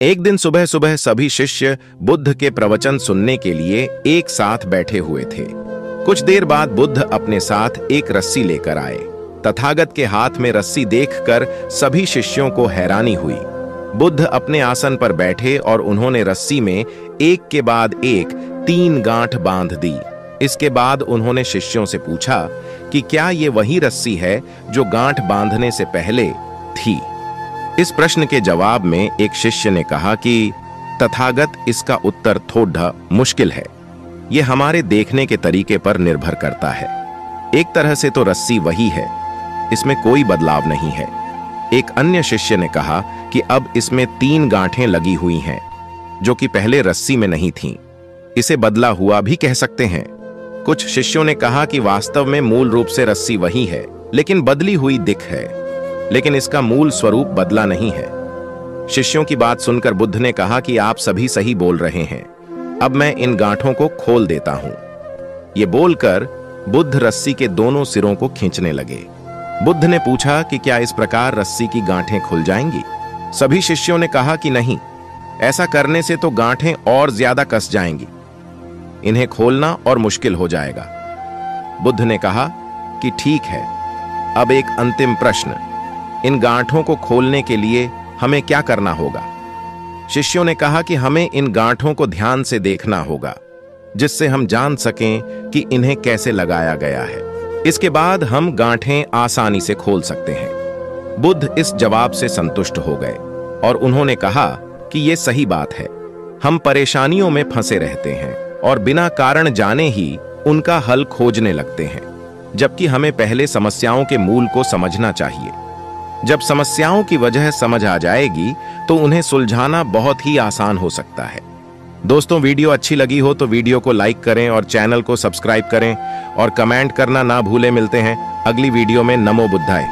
एक दिन सुबह सुबह सभी शिष्य बुद्ध के प्रवचन सुनने के लिए एक साथ बैठे हुए थे। कुछ देर बाद बुद्ध अपने साथ एक रस्सी लेकर आए। तथागत के हाथ में रस्सी देखकर सभी शिष्यों को हैरानी हुई। बुद्ध अपने आसन पर बैठे और उन्होंने रस्सी में एक के बाद एक 3 गांठ बांध दी। इसके बाद उन्होंने शिष्यों से पूछा कि क्या ये वही रस्सी है जो गांठ बांधने से पहले थी। इस प्रश्न के जवाब में एक शिष्य ने कहा कि तथागत, इसका उत्तर थोड़ा मुश्किल है। यह हमारे देखने के तरीके पर निर्भर करता है। एक तरह से तो रस्सी वही है, इसमें कोई बदलाव नहीं है। एक अन्य शिष्य ने कहा कि अब इसमें 3 गांठें लगी हुई हैं जो कि पहले रस्सी में नहीं थीं। इसे बदला हुआ भी कह सकते हैं। कुछ शिष्यों ने कहा कि वास्तव में मूल रूप से रस्सी वही है, लेकिन बदली हुई दिख है, लेकिन इसका मूल स्वरूप बदला नहीं है। शिष्यों की बात सुनकर बुद्ध ने कहा कि आप सभी सही बोल रहे हैं, अब मैं इन गांठों को खोल देता हूं। ये बोलकर बुद्ध रस्सी के दोनों सिरों को खींचने लगे। बुद्ध ने पूछा कि क्या इस प्रकार रस्सी की गांठें खुल जाएंगी। सभी शिष्यों ने कहा कि नहीं, ऐसा करने से तो गांठें और ज्यादा कस जाएंगी, इन्हें खोलना और मुश्किल हो जाएगा। बुद्ध ने कहा कि ठीक है, अब एक अंतिम प्रश्न, इन गांठों को खोलने के लिए हमें क्या करना होगा। शिष्यों ने कहा कि हमें इन गांठों को ध्यान से देखना होगा, जिससे हम जान सकें कि इन्हें कैसे लगाया गया है। इसके बाद हम गांठें आसानी से खोल सकते हैं। बुद्ध इस जवाब से संतुष्ट हो गए और उन्होंने कहा कि यह सही बात है। हम परेशानियों में फंसे रहते हैं और बिना कारण जाने ही उनका हल खोजने लगते हैं, जबकि हमें पहले समस्याओं के मूल को समझना चाहिए। जब समस्याओं की वजह समझ आ जाएगी तो उन्हें सुलझाना बहुत ही आसान हो सकता है। दोस्तों, वीडियो अच्छी लगी हो तो वीडियो को लाइक करें और चैनल को सब्सक्राइब करें और कमेंट करना ना भूलें। मिलते हैं अगली वीडियो में। नमो बुद्धाय।